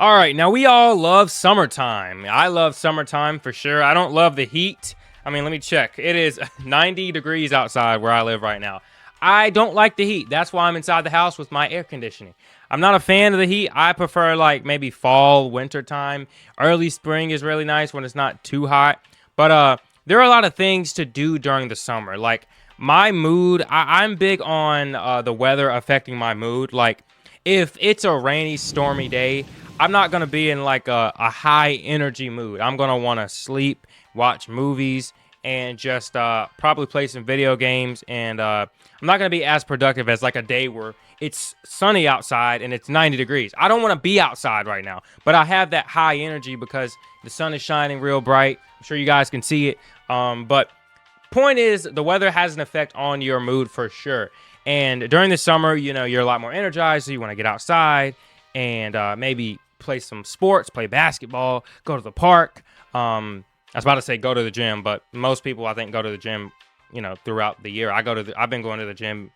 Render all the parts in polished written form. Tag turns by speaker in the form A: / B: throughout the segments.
A: All right, now we all love summertime. I love summertime for sure. I don't love the heat. I mean, let me check. It is 90 degrees outside where I live right now. I don't like the heat. That's why I'm inside the house with my air conditioning. I'm not a fan of the heat. I prefer like maybe fall, winter time. Early spring is really nice when it's not too hot. But there are a lot of things to do during the summer. Like my mood, I'm big on the weather affecting my mood. Like if it's a rainy, stormy day, I'm not gonna be in like a high energy mood. I'm gonna want to sleep, watch movies, and just probably play some video games. And I'm not gonna be as productive as like a day where it's sunny outside and it's 90 degrees. I don't want to be outside right now, but I have that high energy because the sun is shining real bright. I'm sure you guys can see it. But point is, the weather has an effect on your mood for sure. And during the summer, you know, you're a lot more energized, so you want to get outside and maybe play some sports, play basketball, go to the park. I was about to say go to the gym, but most people I think go to the gym, you know, throughout the year. I've been going to the gym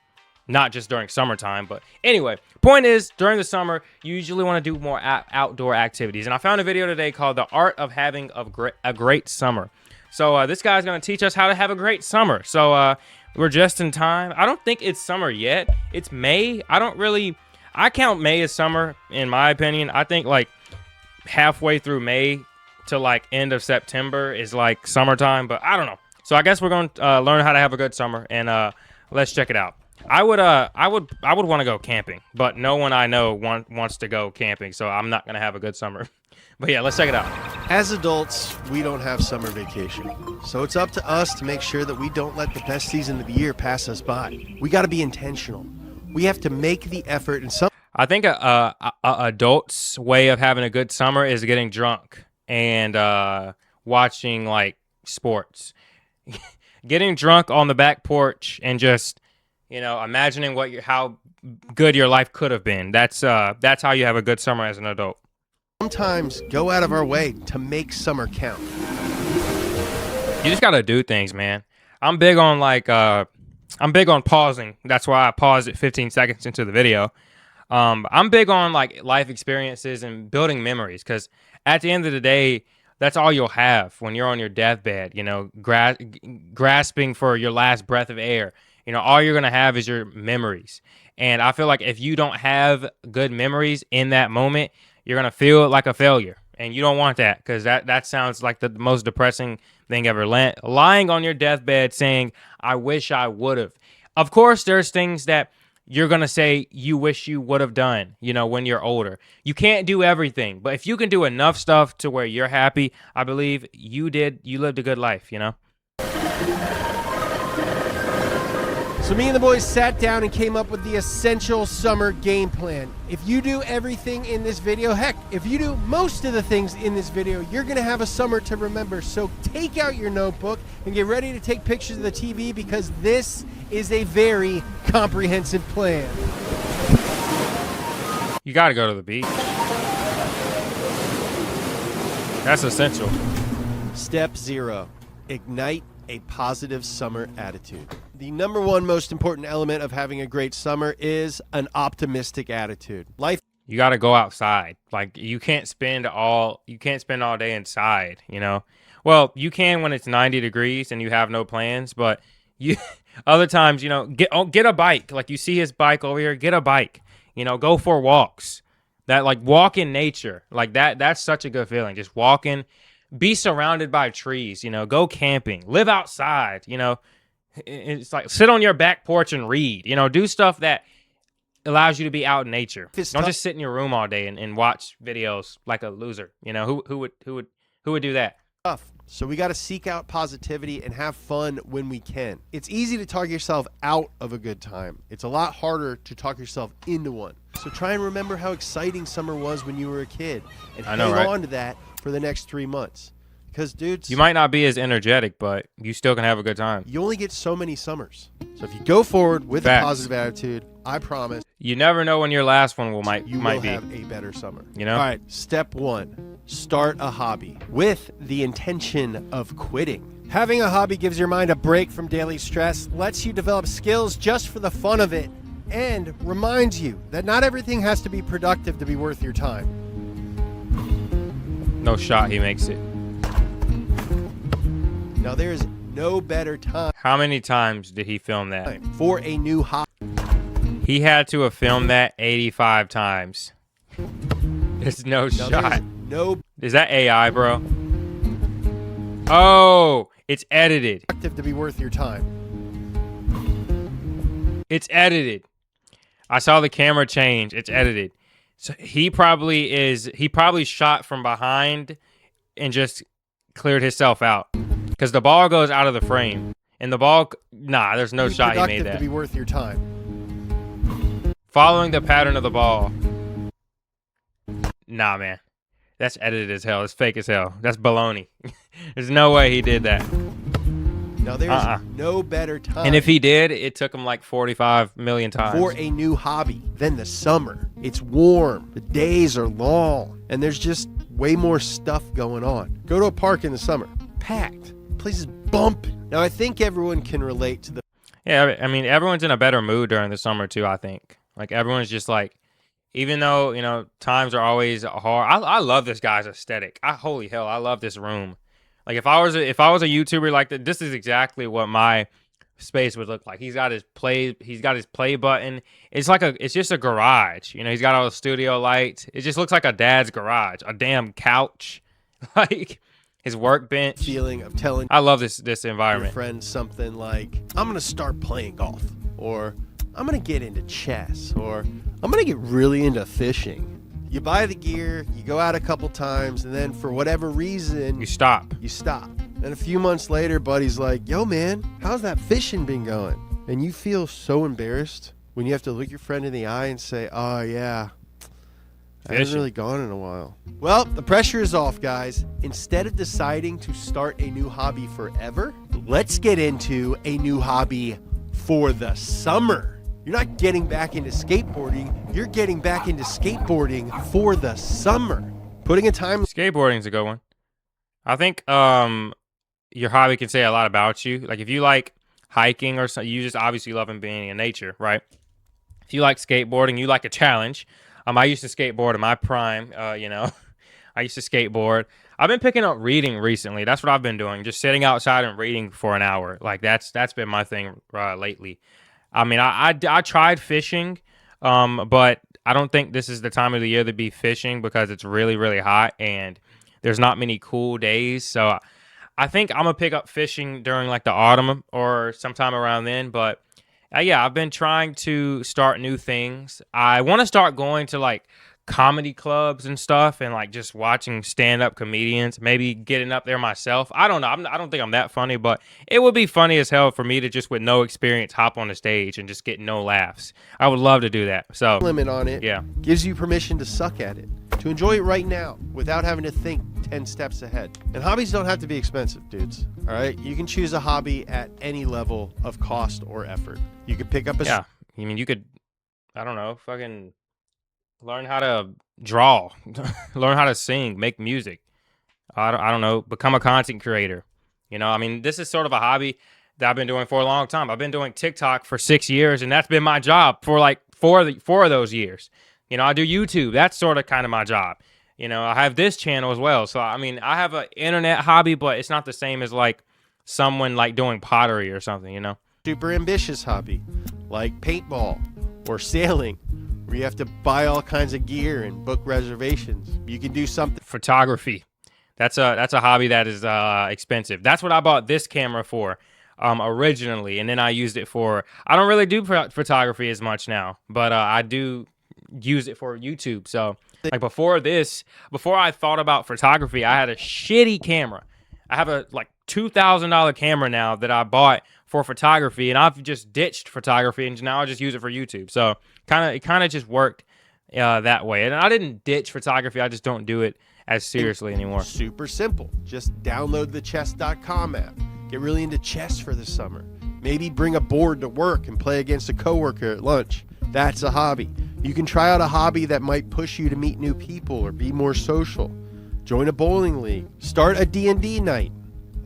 A: not just during summertime, but anyway, point is during the summer, you usually want to do more outdoor activities. And I found a video today called The Art of Having a Great Summer. So this guy's going to teach us how to have a great summer. So we're just in time. I don't think it's summer yet. It's May. I count May as summer, in my opinion. I think like halfway through May to like end of September is like summertime, but I don't know. So I guess we're going to learn how to have a good summer, and let's check it out. I would want to go camping, but no one I know wants to go camping, so I'm not going to have a good summer. But yeah, let's check it out.
B: As adults, we don't have summer vacation, so it's up to us to make sure that we don't let the best season of the year pass us by. We got to be intentional. We have to make the effort, and
A: I think a adult's way of having a good summer is getting drunk and watching like sports. Getting drunk on the back porch and just, you know, imagining how good your life could have been. That's how you have a good summer as an adult.
B: sometimes go out of our way to make summer count.
A: You just gotta do things, man. I'm big on pausing. That's why I paused it 15 seconds into the video. I'm big on like life experiences and building memories, because at the end of the day, that's all you'll have when you're on your deathbed, you know, grasping for your last breath of air. You know, all you're going to have is your memories. And I feel like if you don't have good memories in that moment, you're going to feel like a failure. And you don't want that, because that sounds like the most depressing thing ever. Lying on your deathbed saying, I wish I would have. Of course, there's things that you're going to say you wish you would have done, you know, when you're older. You can't do everything, but if you can do enough stuff to where you're happy, I believe you lived a good life, you know?
B: So me and the boys sat down and came up with the essential summer game plan. If you do everything in this video, heck, if you do most of the things in this video, you're gonna have a summer to remember. So take out your notebook and get ready to take pictures of the TV, because this is a very comprehensive plan.
A: You got to go to the beach. That's essential.
B: Step 0, ignite a positive summer attitude. The number one most important element of having a great summer is an optimistic attitude.
A: You got to go outside. Like you can't spend all day inside, you know? Well, you can when it's 90 degrees and you have no plans, but you other times, you know, get a bike. Like you see his bike over here, get a bike. You know, go for walks. That like walk in nature. Like that's such a good feeling. Just walking, be surrounded by trees, you know, go camping, live outside, you know. It's like sit on your back porch and read, you know, do stuff that allows you to be out in nature. Don't just sit in your room all day and watch videos like a loser. You know, who would do that?
B: Tough. So we got to seek out positivity and have fun when we can. It's easy to talk yourself out of a good time. It's a lot harder to talk yourself into one. So try and remember how exciting summer was when you were a kid, and hang on to that for the next 3 months. Because, dudes,
A: you might not be as energetic, but you still can have a good time.
B: You only get so many summers. So if you go forward with a positive attitude, I promise
A: you never know when your last one might be.
B: Have a better summer.
A: You know?
B: All right, step 1, start a hobby with the intention of quitting. Having a hobby gives your mind a break from daily stress, lets you develop skills just for the fun of it, and reminds you that not everything has to be productive to be worth your time.
A: No shot he makes it.
B: Now there is no better time
A: How many times did he film that?
B: for a new hobby.
A: He had to have filmed that 85 times. There's no
B: Now
A: shot.
B: there's no
A: Is that AI, bro? Oh, it's edited.
B: objective to be worth your time.
A: It's edited. I saw the camera change. It's edited. So he probably shot from behind and just cleared himself out. Because the ball goes out of the frame. And the ball, nah, there's no
B: Be
A: shot he made
B: productive
A: that.
B: to be worth your time.
A: Following the pattern of the ball. Nah, man. That's edited as hell. It's fake as hell. That's baloney. There's no way he did that.
B: Now there's no better time.
A: And if he did, it took him like 45 million times.
B: for a new hobby than the summer. It's warm, the days are long, and there's just way more stuff going on. Go to a park in the summer, packed, place is bumping. Now I think everyone can relate to the
A: Yeah, I mean, everyone's in a better mood during the summer too, I think. Like, everyone's just like, even though, you know, times are always hard. I love this guy's aesthetic. Holy hell, I love this room. Like, if I was a YouTuber like that, this is exactly what my space would look like. He's got his play button. It's just a garage. You know, he's got all the studio lights. It just looks like a dad's garage. A damn couch. Like, his workbench.
B: feeling of telling
A: I love this
B: your
A: environment.
B: friends something like, I'm gonna start playing golf, or I'm gonna get into chess, or I'm gonna get really into fishing. You buy the gear, you go out a couple times, and then for whatever reason,
A: You stop.
B: you stop. And a few months later, buddy's like, yo, man, how's that fishing been going? And you feel so embarrassed when you have to look your friend in the eye and say, oh, yeah, I haven't
A: Fishing.
B: really gone in a while. Well, the pressure is off, guys. Instead of deciding to start a new hobby forever, let's get into a new hobby for the summer. You're not getting back into skateboarding. You're getting back into skateboarding for the summer. Putting a time
A: Skateboarding's a good one. I think your hobby can say a lot about you. Like, if you like hiking or something, you just obviously loving being in nature, right? If you like skateboarding, you like a challenge. I used to skateboard in my prime. You know, I used to skateboard. I've been picking up reading recently. That's what I've been doing. Just sitting outside and reading for an hour. Like, that's been my thing lately. I mean, I tried fishing, but I don't think this is the time of the year to be fishing because it's really, really hot and there's not many cool days. So I think I'm going to pick up fishing during like the autumn or sometime around then. But yeah, I've been trying to start new things. I want to start going to like comedy clubs and stuff and like just watching stand-up comedians, maybe getting up there myself. I don't know. I don't think I'm that funny, but it would be funny as hell for me to just with no experience hop on the stage and just get no laughs. I would love to do that. So
B: limit on it
A: yeah.
B: gives you permission to suck at it, to enjoy it right now without having to think 10 steps ahead. And hobbies don't have to be expensive, dudes. All right? You can choose a hobby at any level of cost or effort. You could pick up a
A: Yeah. I mean, you could, I don't know, fucking learn how to draw, learn how to sing, make music. I don't know, become a content creator. You know, I mean, this is sort of a hobby that I've been doing for a long time. I've been doing TikTok for 6 years, and that's been my job for like four of those years. You know, I do YouTube. That's sort of kind of my job. You know, I have this channel as well. So, I mean, I have an internet hobby, but it's not the same as like someone like doing pottery or something, you know?
B: super ambitious hobby like paintball or sailing, where you have to buy all kinds of gear and book reservations. You can do something
A: Photography. That's a hobby that is expensive. That's what I bought this camera for originally, and then I used it for. I don't really do photography as much now, but I do use it for YouTube. So like before I thought about photography, I had a shitty camera. I have a like $2,000 camera now that I bought for photography, and I've just ditched photography and now I just use it for YouTube. So it kind of just worked that way. And I didn't ditch photography. I just don't do it as seriously anymore.
B: super simple. Just download the chess.com app. Get really into chess for the summer. Maybe bring a board to work and play against a coworker at lunch. That's a hobby. You can try out a hobby that might push you to meet new people or be more social. Join a bowling league. Start a D&D night.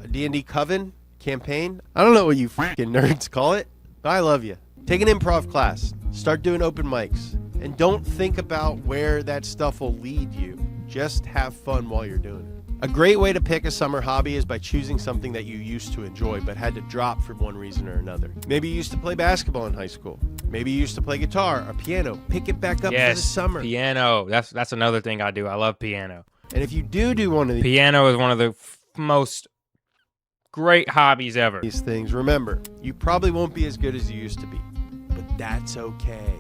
B: A D&D coven? Campaign? I don't know what you fucking nerds call it, but I love you. Take an improv class. Start doing open mics. And don't think about where that stuff will lead you. Just have fun while you're doing it. A great way to pick a summer hobby is by choosing something that you used to enjoy but had to drop for one reason or another. Maybe you used to play basketball in high school. Maybe you used to play guitar or piano. Pick it back up for the summer.
A: Piano. That's another thing I do. I love piano.
B: And if you do one of
A: piano is one of the most great hobbies ever.
B: These things, remember, you probably won't be as good as you used to be, but that's okay.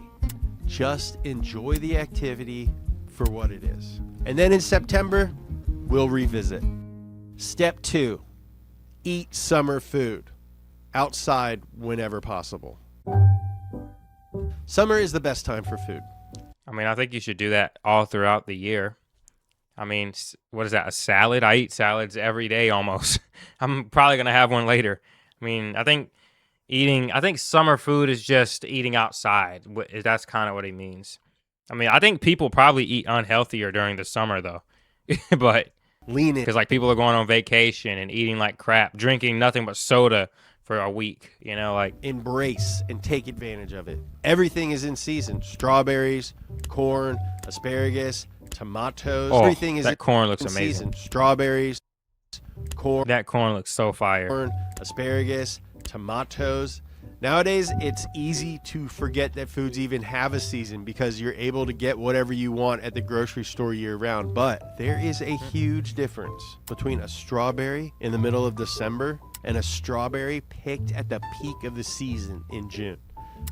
B: Just enjoy the activity for what it is. And then in September, we'll revisit. Step 2, eat summer food outside whenever possible. Summer is the best time for food.
A: I mean, I think you should do that all throughout the year. I mean, what is that, a salad? I eat salads every day almost. I'm probably going to have one later. I mean, I think summer food is just eating outside. That's kind of what he means. I mean, I think people probably eat unhealthier during the summer, though. But
B: lean in.
A: Because, like, people are going on vacation and eating like crap, drinking nothing but soda for a week, you know, like.
B: Embrace and take advantage of it. Everything is in season. Strawberries, corn, asparagus, tomatoes. Everything is
A: that corn looks
B: in
A: amazing.
B: Season. Strawberries, corn.
A: That corn looks so fire.
B: Corn, asparagus, tomatoes. Nowadays, it's easy to forget that foods even have a season because you're able to get whatever you want at the grocery store year-round. But there is a huge difference between a strawberry in the middle of December and a strawberry picked at the peak of the season in June.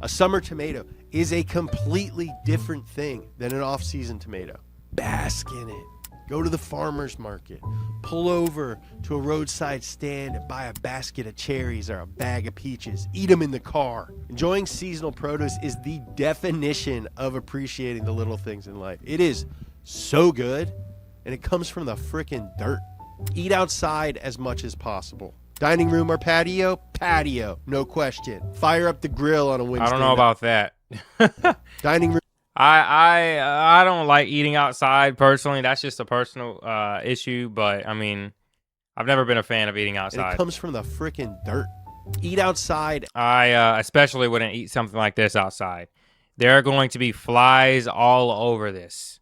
B: A summer tomato is a completely different thing than an off-season tomato. Bask in it. Go to the farmer's market. Pull over to a roadside stand and buy a basket of cherries or a bag of peaches. Eat them in the car. Enjoying seasonal produce is the definition of appreciating the little things in life. It is so good, and it comes from the frickin' dirt. Eat outside as much as possible. Dining room or patio? Patio, no question. Fire up the grill on a Wednesday
A: I don't know about that.
B: Dining room.
A: I don't like eating outside personally. That's just a personal issue. But I mean, I've never been a fan of eating outside.
B: And it comes from the frickin' dirt. Eat outside.
A: I especially wouldn't eat something like this outside. There are going to be flies all over this,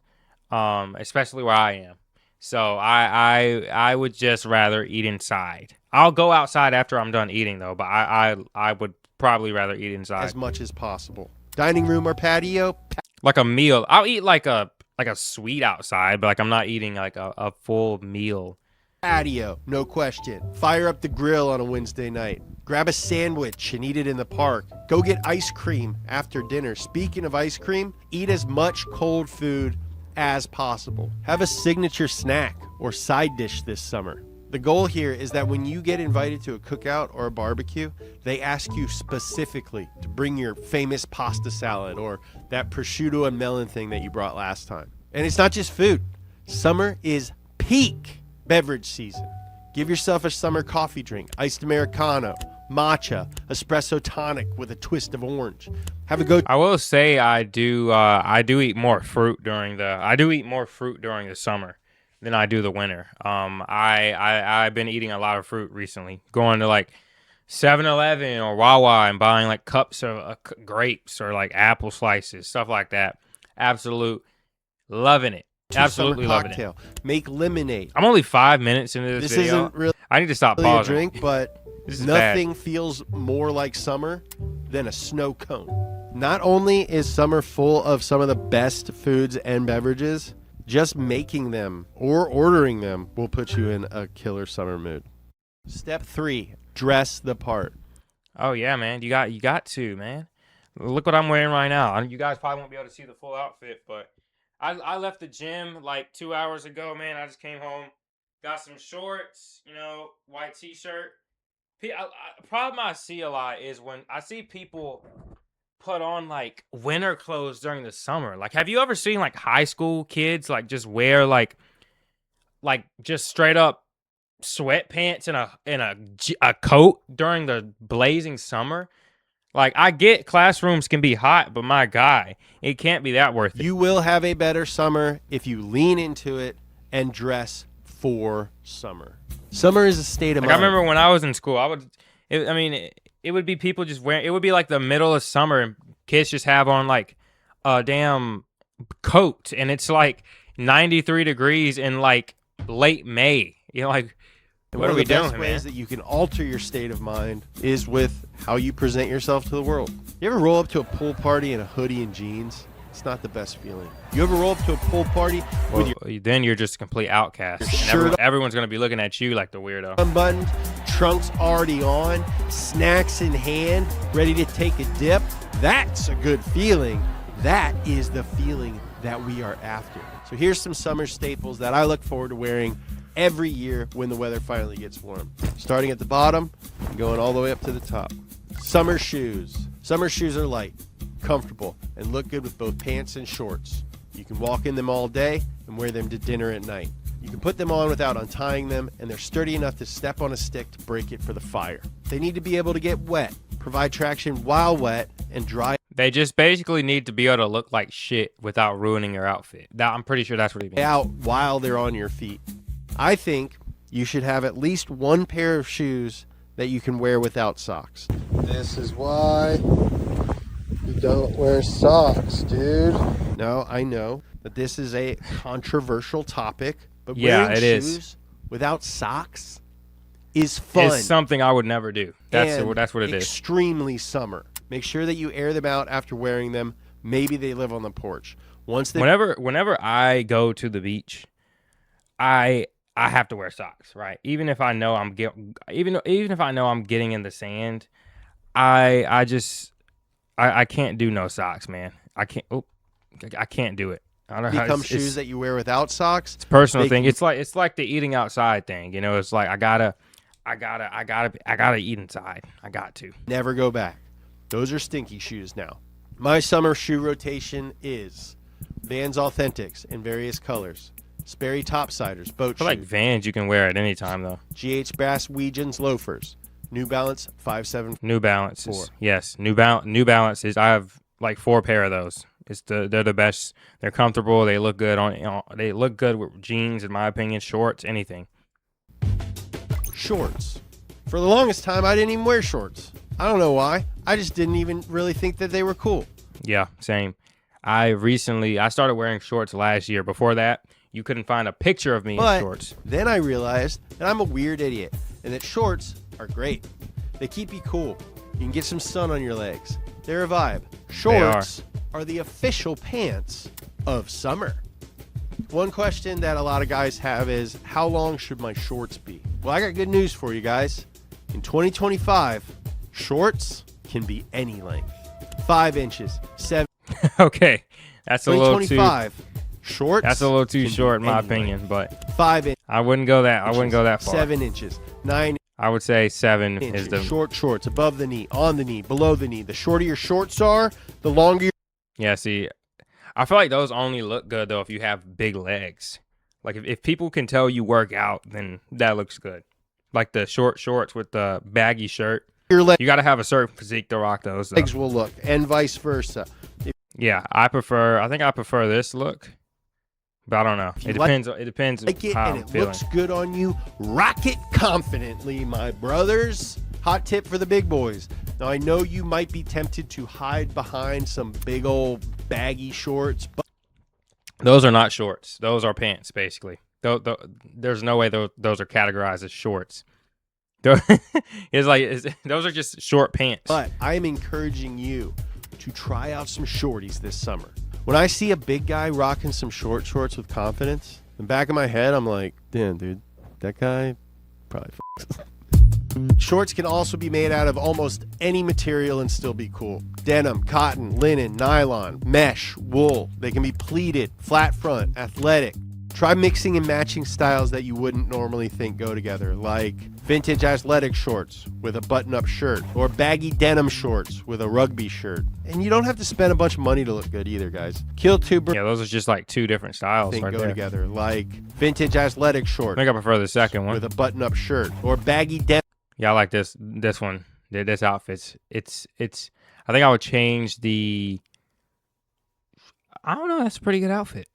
A: especially where I am. So I would just rather eat inside. I'll go outside after I'm done eating though, but I would probably rather eat inside
B: as much as possible. Dining room or patio?
A: Like a meal. I'll eat like a sweet outside, but like I'm not eating like a full meal.
B: Patio, no question. Fire up the grill on a Wednesday night. Grab a sandwich and eat it in the park. Go get ice cream after dinner. Speaking of ice cream, eat as much cold food as possible. Have a signature snack or side dish this summer. The goal here is that when you get invited to a cookout or a barbecue, they ask you specifically to bring your famous pasta salad or that prosciutto and melon thing that you brought last time. And it's not just food. Summer is peak beverage season. Give yourself a summer coffee drink, iced Americano, matcha, espresso tonic with a twist of orange. Have a go.
A: I will say I do eat more fruit during the summer than I do the winter. I've been eating a lot of fruit recently. Going to like 7-Eleven or Wawa and buying like cups of grapes or like apple slices, stuff like that. Loving it. Absolutely loving it.
B: Make lemonade.
A: I'm only 5 minutes into this video.
B: Isn't really
A: I need to stop pausing.
B: A drink, but nothing feels more like summer than a snow cone. Not only is summer full of some of the best foods and beverages, just making them or ordering them will put you in a killer summer mood. Step 3, dress the part.
A: Oh yeah, man. You got to, man. Look what I'm wearing right now. You guys probably won't be able to see the full outfit, but I left the gym like 2 hours ago, man. I just came home, got some shorts, white t-shirt. Problem I see a lot is when I see people put on like winter clothes during the summer. Like, have you ever seen like high school kids like just wear like just straight up sweatpants and a coat during the blazing summer? Like, I get classrooms can be hot, but my guy, it can't be that worth it.
B: You will have a better summer if you lean into it and dress for summer. Summer is a state of mind.
A: I remember when I was in school, it would be people just wearing, it would be like the middle of summer and kids just have on like a damn coat. And it's like, 93 degrees in like late May. You know, like, what are we doing, man?
B: One of the best ways that you can alter your state of mind is with how you present yourself to the world. You ever roll up to a pool party in a hoodie and jeans? It's not the best feeling. You ever roll up to a pool party with your
A: then you're just a complete outcast. And everyone's going to be looking at you like the weirdo.
B: unbuttoned, trunks already on, snacks in hand, ready to take a dip? That's a good feeling. That is the feeling that we are after. So here's some summer staples that I look forward to wearing every year when the weather finally gets warm. Starting at the bottom and going all the way up to the top. Summer shoes. Summer shoes are light, comfortable, and look good with both pants and shorts. You can walk in them all day and wear them to dinner at night. You can put them on without untying them, and they're sturdy enough to step on a stick to break it for the fire. They need to be able to get wet, provide traction while wet, and dry
A: They just basically need to be able to look like shit without ruining your outfit. I'm pretty sure that's what he means.
B: out while they're on your feet. I think you should have at least one pair of shoes that you can wear without socks. This is why you don't wear socks, dude. No, I know that this is a controversial topic, but
A: Yeah,
B: wearing
A: it is.
B: shoes without socks is fun.
A: It's something I would never do. That's what it is.
B: Extremely summer. Make sure that you air them out after wearing them. Maybe they live on the porch. Once they
A: Whenever I go to the beach, I have to wear socks, right? Even if I know even if I know I'm getting in the sand, I can't do no socks, man. I can't do it. I don't know how
B: become shoes that you wear without socks.
A: It's a personal thing. It's like the eating outside thing. You know, it's like I gotta eat inside. I got to.
B: Never go back. Those are stinky shoes now. My summer shoe rotation is Vans Authentics in various colors, Sperry Topsiders, boat
A: I feel like
B: shoes,
A: Vans you can wear at any time though.
B: GH Bass Weegens loafers, New Balance 574.
A: New Balances. Yes, New Balances. I have like 4 pair of those. They're the best. They're comfortable. They look good they look good with jeans, in my opinion, shorts, anything.
B: Shorts. For the longest time, I didn't even wear shorts. I don't know why. I just didn't even really think that they were cool.
A: Yeah, same. I started wearing shorts last year. Before that, you couldn't find a picture of me in shorts.
B: Then I realized that I'm a weird idiot and that shorts are great. They keep you cool. You can get some sun on your legs. They're a vibe. Shorts are the official pants of summer. One question that a lot of guys have is, how long should my shorts be? Well, I got good news for you guys. In 2025, shorts can be any length. 5 inches, 7.
A: Okay, that's a little too.
B: 2025, shorts.
A: That's a little too
B: can
A: short,
B: be
A: in my
B: any
A: opinion.
B: length.
A: But
B: 5 inches.
A: I wouldn't go that far.
B: 7 inches, 9
A: I would say 7
B: inches.
A: is the.
B: Short shorts, above the knee, on the knee, below the knee. The shorter your shorts are, the longer your.
A: Yeah, see, I feel like those only look good though if you have big legs. Like if people can tell you work out, then that looks good. Like the short shorts with the baggy shirt.
B: Your
A: You got to have a certain physique to rock those. Though.
B: legs will look, and vice versa.
A: Yeah, I think I prefer this look, but I don't know. It depends. It depends
B: Like it,
A: how
B: and
A: I'm
B: it
A: feeling.
B: looks good on you. Rock it confidently, my brothers. Hot tip for the big boys. Now I know you might be tempted to hide behind some big old baggy shorts, but
A: Those are not shorts. Those are pants, basically. There's no way those are categorized as shorts. Those are just short pants.
B: But I'm encouraging you to try out some shorties this summer. When I see a big guy rocking some short shorts with confidence, in the back of my head, I'm like, damn, dude, that guy probably f***s. Shorts can also be made out of almost any material and still be cool. Denim, cotton, linen, nylon, mesh, wool. They can be pleated, flat front, athletic. Try mixing and matching styles that you wouldn't normally think go together, like vintage athletic shorts with a button-up shirt, or baggy denim shorts with a rugby shirt. And you don't have to spend a bunch of money to look good either, guys. Kill two birds
A: Yeah, those are just like 2 different styles right
B: go
A: there.
B: together, like vintage athletic
A: I
B: shorts
A: think I prefer the second one.
B: with a button-up shirt, or baggy denim
A: Yeah, I like this one. This outfit's it's. I think I would change the. I don't know. That's a pretty good outfit.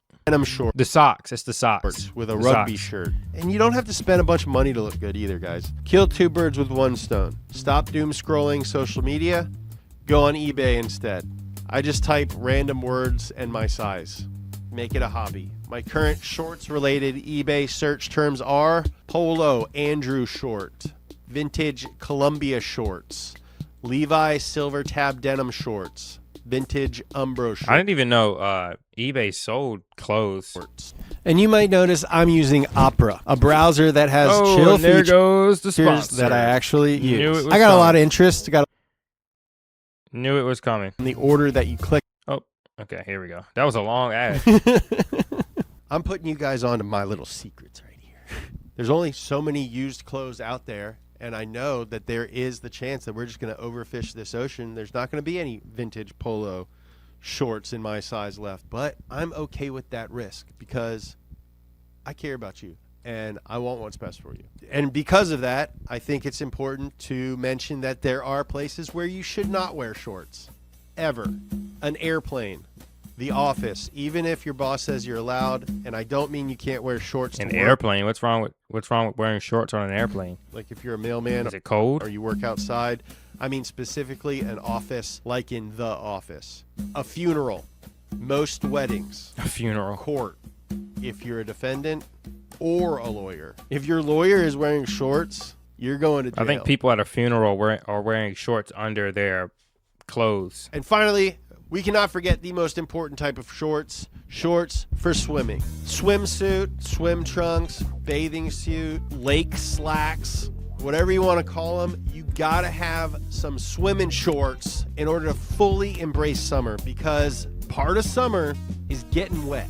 B: shorts.
A: The socks. It's the socks
B: With a
A: The
B: rugby
A: socks.
B: shirt. And you don't have to spend a bunch of money to look good either, guys. Kill 2 birds with 1 stone. Stop doom scrolling social media. Go on eBay instead. I just type random words and my size. Make it a hobby. My current shorts-related eBay search terms are Polo Andrew short, vintage Columbia shorts, Levi silver tab denim shorts, vintage Umbro shorts.
A: I didn't even know eBay sold clothes.
B: And you might notice I'm using Opera, a browser that has chill
A: and there
B: features
A: goes the sponsor.
B: that I actually
A: Knew
B: use.
A: it was
B: I got a lot
A: coming.
B: of interest.
A: Knew it was coming.
B: In the order that you click.
A: Oh, okay, here we go. That was a long ad.
B: I'm putting you guys on to my little secrets right here. There's only so many used clothes out there, and I know that there is the chance that we're just going to overfish this ocean. There's not going to be any vintage Polo shorts in my size left, but I'm okay with that risk because I care about you and I want what's best for you. And because of that, I think it's important to mention that there are places where you should not wear shorts ever. An airplane, the office, even if your boss says you're allowed, and I don't mean you can't wear shorts to
A: An
B: work.
A: airplane. What's wrong with wearing shorts on an airplane?
B: Like if you're a mailman
A: Is it cold?
B: or you work outside. I mean specifically an office like in the office. A funeral, most weddings,
A: A funeral.
B: court, if you're a defendant or a lawyer. If your lawyer is wearing shorts, you're going to jail.
A: I think people at a funeral are wearing shorts under their clothes.
B: And finally, we cannot forget the most important type of shorts. Shorts for swimming. Swimsuit, swim trunks, bathing suit, lake slacks, whatever you want to call them. You got to have some swimming shorts in order to fully embrace summer, because part of summer is getting wet.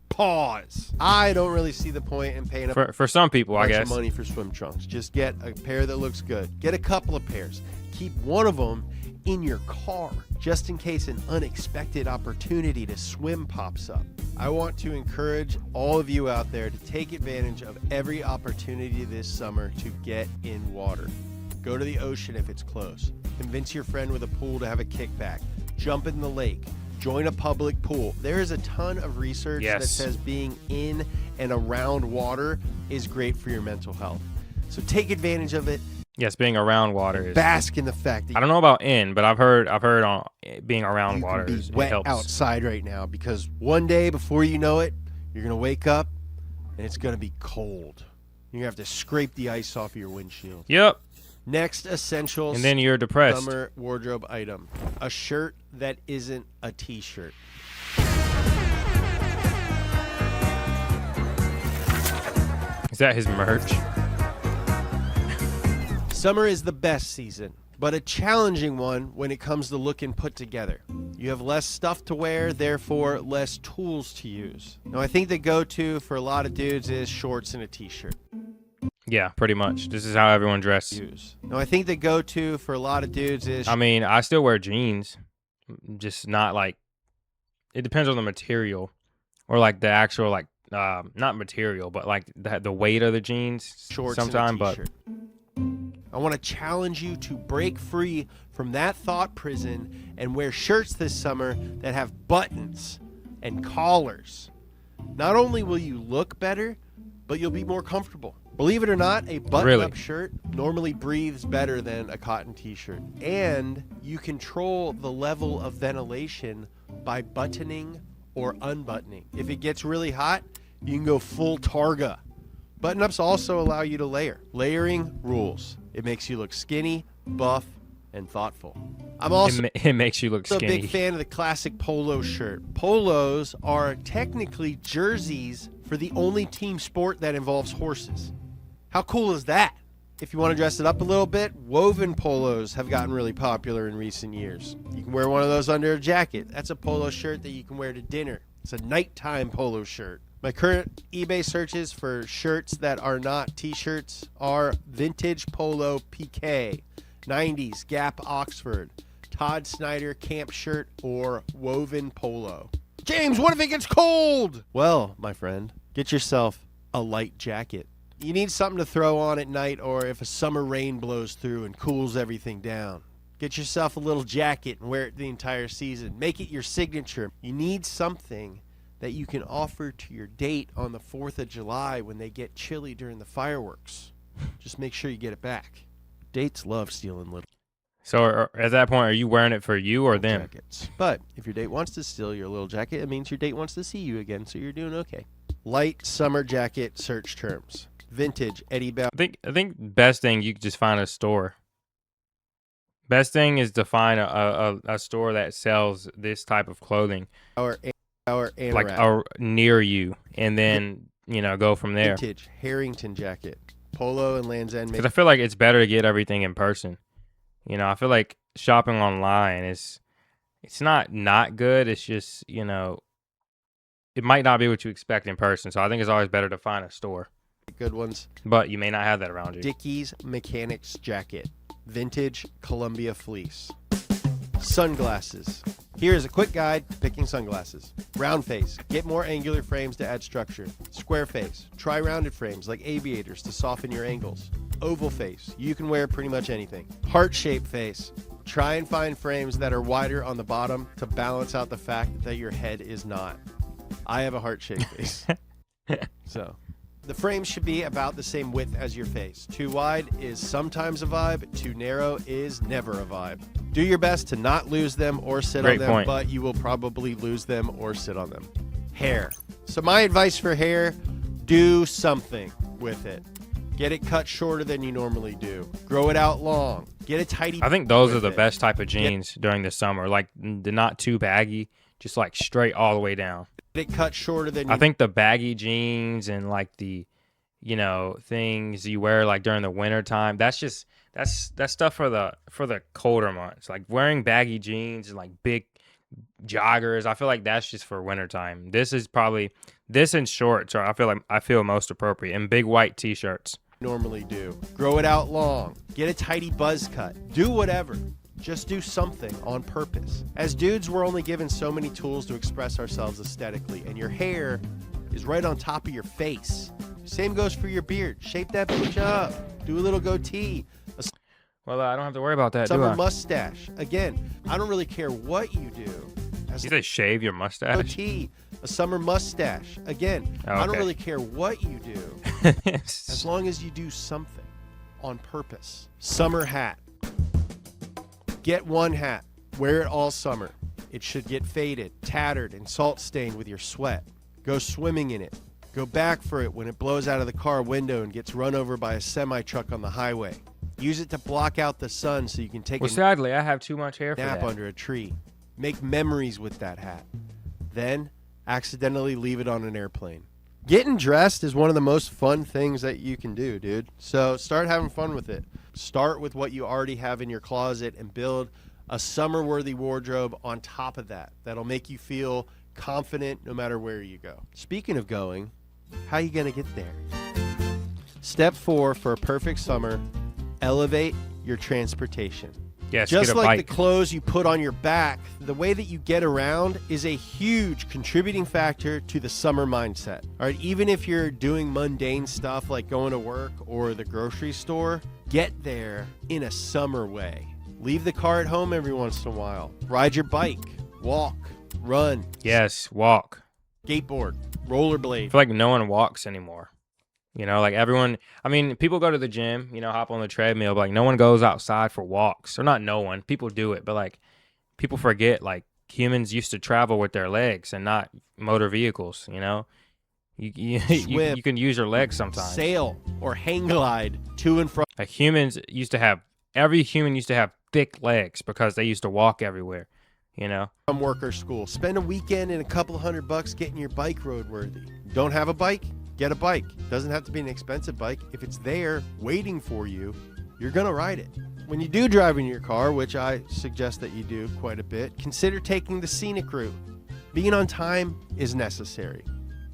B: Pause. I don't really see the point in paying
A: For some people, I
B: bunch
A: guess.
B: of money for swim trunks. Just get a pair that looks good. Get a couple of pairs. Keep one of them in your car just in case an unexpected opportunity to swim pops up. I want to encourage all of you out there to take advantage of every opportunity this summer to get in water. Go to the ocean if it's close. Convince your friend with a pool to have a kickback. Jump in the lake. Join a public pool. There is a ton of research that says being in and around water is great for your mental health. So take advantage of it.
A: Yes, being around water is.
B: Bask in the fact that
A: I don't know about in, but I've heard on being around
B: you
A: water
B: can be
A: is, it
B: wet
A: helps.
B: outside right now, because one day before you know it, you're going to wake up and it's going to be cold. You're going to have to scrape the ice off of your windshield.
A: Yep.
B: Next essential
A: And then you're depressed.
B: summer wardrobe item: a shirt that isn't a t-shirt.
A: Is that his merch?
B: Summer is the best season, but a challenging one when it comes to looking put together. You have less stuff to wear, therefore less tools to use. Now, I think the go-to for a lot of dudes is shorts and a t-shirt.
A: Yeah, pretty much. This is how everyone dresses.
B: Now, I think the go-to for a lot of dudes is
A: I mean, I still wear jeans, just not like. It depends on the material, or like the actual not material, but like the weight of the jeans.
B: shorts
A: Sometime,
B: and a
A: but
B: t-shirt. I want to challenge you to break free from that thought prison and wear shirts this summer that have buttons and collars. Not only will you look better, but you'll be more comfortable. Believe it or not, a button-up shirt normally breathes better than a cotton t-shirt. And you control the level of ventilation by buttoning or unbuttoning. If it gets really hot, you can go full Targa. Button-ups also allow you to layer. Layering rules. It makes you look skinny, buff, and thoughtful. I'm also
A: it makes you look
B: a
A: skinny.
B: big fan of the classic polo shirt. Polos are technically jerseys for the only team sport that involves horses. How cool is that? If you want to dress it up a little bit, woven polos have gotten really popular in recent years. You can wear one of those under a jacket. That's a polo shirt that you can wear to dinner. It's a nighttime polo shirt. My current eBay searches for shirts that are not t-shirts are vintage polo PK, 90s Gap Oxford, Todd Snyder camp shirt, or woven polo. James, what if it gets cold? Well, my friend, get yourself a light jacket. You need something to throw on at night, or if a summer rain blows through and cools everything down. Get yourself a little jacket and wear it the entire season. Make it your signature. You need something that you can offer to your date on the 4th of July when they get chilly during the fireworks. Just make sure you get it back. Dates love stealing little.
A: So at that point, are you wearing it for you or them?
B: Jackets. But if your date wants to steal your little jacket, it means your date wants to see you again, so you're doing okay. Light summer jacket search terms. Vintage Eddie Bauer.
A: I think best thing you could just find a store. Best thing is to find a store that sells this type of clothing,
B: Anorak.
A: near you, and then go from there.
B: Vintage Harrington jacket. Polo and Land's End.
A: Because I feel like it's better to get everything in person. I feel like shopping online it's not good. It's just it might not be what you expect in person. So I think it's always better to find a store.
B: Good ones.
A: But you may not have that around you.
B: Dickies Mechanics jacket. Vintage Columbia fleece. Sunglasses. Here's a quick guide to picking sunglasses. Round face. Get more angular frames to add structure. Square face. Try rounded frames like aviators to soften your angles. Oval face. You can wear pretty much anything. Heart-shaped face. Try and find frames that are wider on the bottom to balance out the fact that your head is not. I have a heart-shaped face. So the frame should be about the same width as your face. Too wide is sometimes a vibe. Too narrow is never a vibe. Do your best to not lose them or sit on them, but you will probably lose them or sit on them. Hair. So my advice for hair, do something with it. Get it cut shorter than you normally do. Grow it out long. Get a tidy.
A: I think those are the best type of jeans during the summer. Like, they're not too baggy, just like straight all the way down.
B: Get it cut shorter than
A: I think the baggy jeans and like the things you wear like during the winter time, that's stuff for the colder months. Like wearing baggy jeans and like big joggers, I feel like that's just for wintertime. This and shorts are I feel most appropriate, and big white t-shirts.
B: Normally do. Grow it out long. Get a tidy buzz cut. Do whatever. Just do something on purpose. As dudes, we're only given so many tools to express ourselves aesthetically, and your hair is right on top of your face. Same goes for your beard. Shape that bitch up. Do a little goatee.
A: Well, I don't have to worry about that, do
B: Summer
A: I?
B: mustache. Again, I don't really care what you do.
A: You say shave your mustache?
B: Goatee. A summer mustache. Again,
A: Oh, okay.
B: I don't really care what you do. As long as you do something on purpose. Summer hat. Get one hat. Wear it all summer. It should get faded, tattered, and salt stained with your sweat. Go swimming in it. Go back for it when it blows out of the car window and gets run over by a semi-truck on the highway. Use it to block out the sun so you can take
A: sadly, I have too much hair for
B: nap
A: that.
B: under a tree. Make memories with that hat. Then, accidentally leave it on an airplane. Getting dressed is one of the most fun things that you can do, dude. So start having fun with it. Start with what you already have in your closet and build a summer-worthy wardrobe on top of that. That'll make you feel confident no matter where you go. Speaking of going, how you going to get there? Step 4 for a perfect summer, elevate your transportation.
A: Yes,
B: Just
A: get a
B: like
A: bike.
B: the clothes you put on your back, the way that you get around is a huge contributing factor to the summer mindset. All right, even if you're doing mundane stuff like going to work or the grocery store, get there in a summer way. Leave the car at home every once in a while. Ride your bike, walk, run.
A: Yes, walk.
B: Skateboard,
A: I
B: rollerblade.
A: feel like no one walks anymore. Like everyone, people go to the gym, hop on the treadmill, but like no one goes outside for walks. Or not no one, people do it, but like people forget like humans used to travel with their legs and not motor vehicles, You can use your legs sometimes.
B: Sail or hang glide to and from.
A: Like every human used to have thick legs because they used to walk everywhere,
B: From work or school. Spend a weekend and a couple $100 getting your bike roadworthy. Don't have a bike? Get a bike. Doesn't have to be an expensive bike. If it's there waiting for you, you're going to ride it. When you do drive in your car, which I suggest that you do quite a bit, consider taking the scenic route. Being on time is necessary.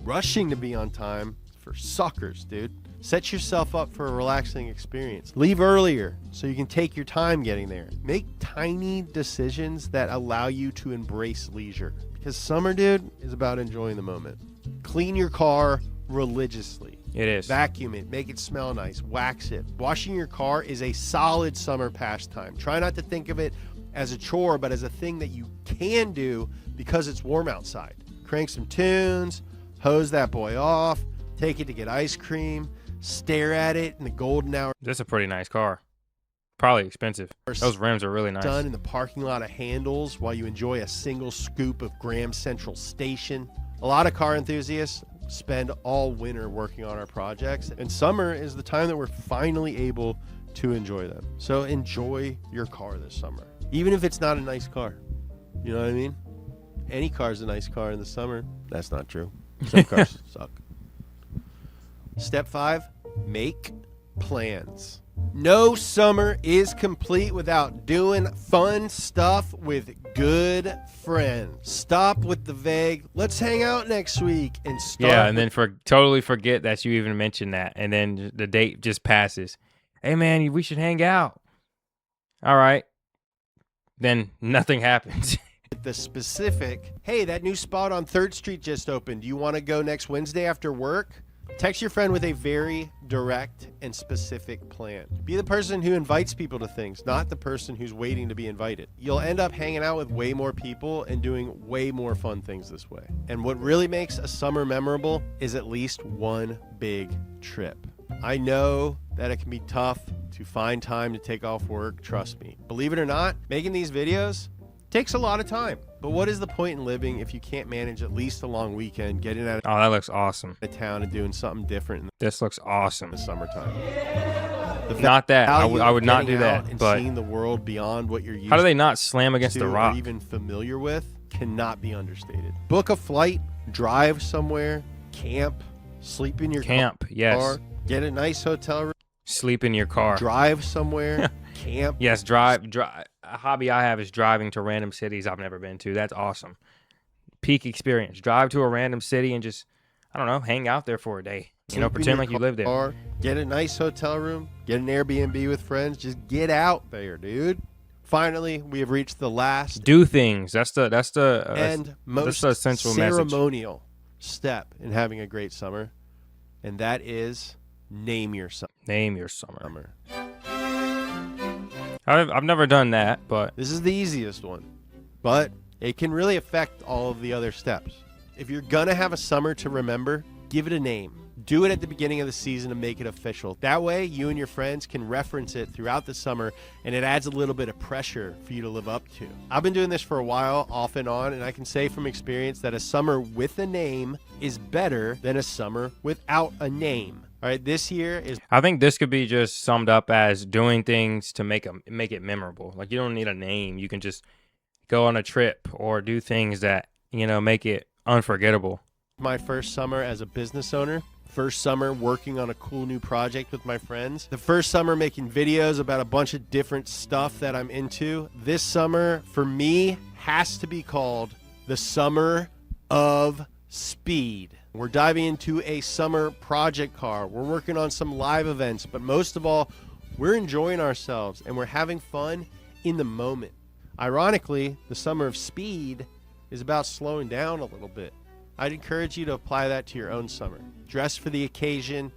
B: Rushing to be on time is for suckers, dude. Set yourself up for a relaxing experience. Leave earlier so you can take your time getting there. Make tiny decisions that allow you to embrace leisure. Because summer, dude, is about enjoying the moment. Clean your car religiously.
A: It is.
B: Vacuum it, make it smell nice, wax it. Washing your car is a solid summer pastime. Try not to think of it as a chore, but as a thing that you can do because it's warm outside. Crank some tunes, hose that boy off, take it to get ice cream, stare at it in the golden hour.
A: That's a pretty nice car. probably expensive. Those rims are really nice.
B: Done in the parking lot of Handles while you enjoy a single scoop of Graham Central Station. A lot of car enthusiasts spend all winter working on our projects, and summer is the time that we're finally able to enjoy them. So enjoy your car this summer, even if it's not a nice car. You know what I mean? Any car's a nice car in the summer. That's not true. Some cars suck. Step 5, make plans. No summer is complete without doing fun stuff with good friends. Stop with the vague, let's hang out next week, and start.
A: Yeah, and then totally forget that you even mentioned that, and then the date just passes. Hey man, we should hang out. All right. Then nothing happens.
B: The specific, hey, that new spot on 3rd Street just opened. Do you want to go next Wednesday after work? Text your friend with a very direct and specific plan. Be the person who invites people to things, not the person who's waiting to be invited. You'll end up hanging out with way more people and doing way more fun things this way. And what really makes a summer memorable is at least one big trip. I know that it can be tough to find time to take off work, trust me. Believe it or not, making these videos takes a lot of time. But what is the point in living if you can't manage at least a long weekend, getting out
A: Oh, that looks awesome.
B: of town and doing something different in
A: This looks awesome.
B: the summertime? The
A: Not that. I
B: value
A: would
B: of
A: not do
B: getting out
A: that.
B: and
A: But
B: seeing the world beyond what you're used
A: how do they not slam against
B: to
A: the
B: or
A: rock?
B: even familiar with cannot be understated. Book a flight, drive somewhere, camp, sleep in your
A: Camp, yes.
B: car, get a nice hotel room,
A: Sleep in your car.
B: drive somewhere, camp.
A: Yes, drive. A hobby I have is driving to random cities I've never been to. That's awesome. Peak experience. Drive to a random city and just, I don't know, hang out there for a day. You know,
B: Sleep in
A: pretend
B: your
A: like you live there.
B: car, get a nice hotel room, get an Airbnb with friends, just get out there, dude. Finally, we have reached the last
A: Do things. That's the
B: and most
A: the essential message.
B: ceremonial step in having a great summer, and that is name your
A: Name your summer.
B: summer.
A: I've never done that, but
B: This is the easiest one, but it can really affect all of the other steps. If you're gonna have a summer to remember, give it a name. Do it at the beginning of the season to make it official. That way, you and your friends can reference it throughout the summer, and it adds a little bit of pressure for you to live up to. I've been doing this for a while, off and on, and I can say from experience that a summer with a name is better than a summer without a name. All right, this year is
A: I think this could be just summed up as doing things to make it memorable. Like you don't need a name. You can just go on a trip or do things that, you know, make it unforgettable.
B: my first summer as a business owner. First summer working on a cool new project with my friends. The first summer making videos about a bunch of different stuff that I'm into. This summer, for me, has to be called the Summer of Speed. We're diving into a summer project car. We're working on some live events, but most of all, we're enjoying ourselves and we're having fun in the moment. Ironically, the Summer of Speed is about slowing down a little bit. I'd encourage you to apply that to your own summer. Dress for the occasion,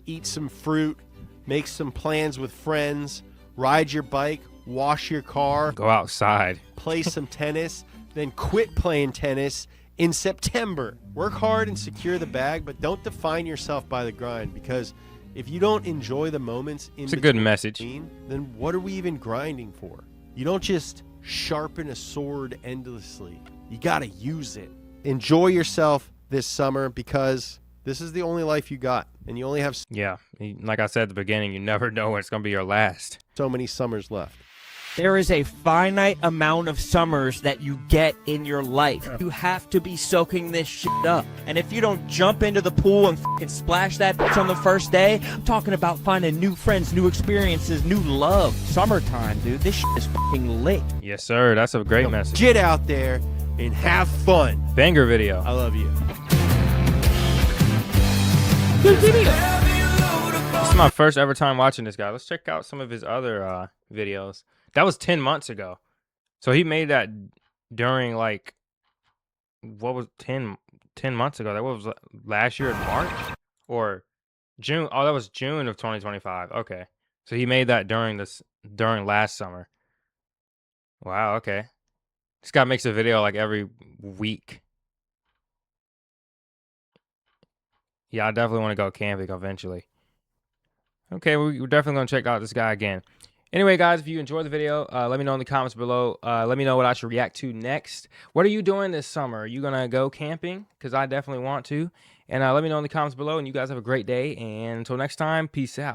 B: eat some fruit, make some plans with friends, ride your bike, wash your car,
A: Go outside.
B: play some tennis, then quit playing tennis in September. Work hard and secure the bag, but don't define yourself by the grind, because if you don't enjoy the moments in
A: It's a good message.
B: between, then what are we even grinding for? You don't just sharpen a sword endlessly. You got to use it. Enjoy yourself this summer, because this is the only life you got, and you only have
A: Yeah. Like I said at the beginning, you never know when it's going to be your last.
B: so many summers left.
C: There is a finite amount of summers that you get in your life. You have to be soaking this shit up. And if you don't jump into the pool and fucking splash that bitch on the first day, I'm talking about finding new friends, new experiences, new love. Summertime, dude. This shit is fucking lit.
A: Yes, sir. That's a great message.
B: Get out there and have fun.
A: Banger video.
B: I love you.
C: Good video.
A: This is my first ever time watching this guy. Let's check out some of his other videos. That was 10 months ago. So he made that during like, what was 10 months ago? That was last year in March or June. Oh, that was June of 2025. Okay. So he made that during last summer. Wow. Okay. This guy makes a video like every week. Yeah, I definitely want to go camping eventually. Okay, we're definitely going to check out this guy again. Anyway, guys, if you enjoyed the video, let me know in the comments below. Let me know what I should react to next. What are you doing this summer? Are you going to go camping? Because I definitely want to. And let me know in the comments below. And you guys have a great day. And until next time, peace out.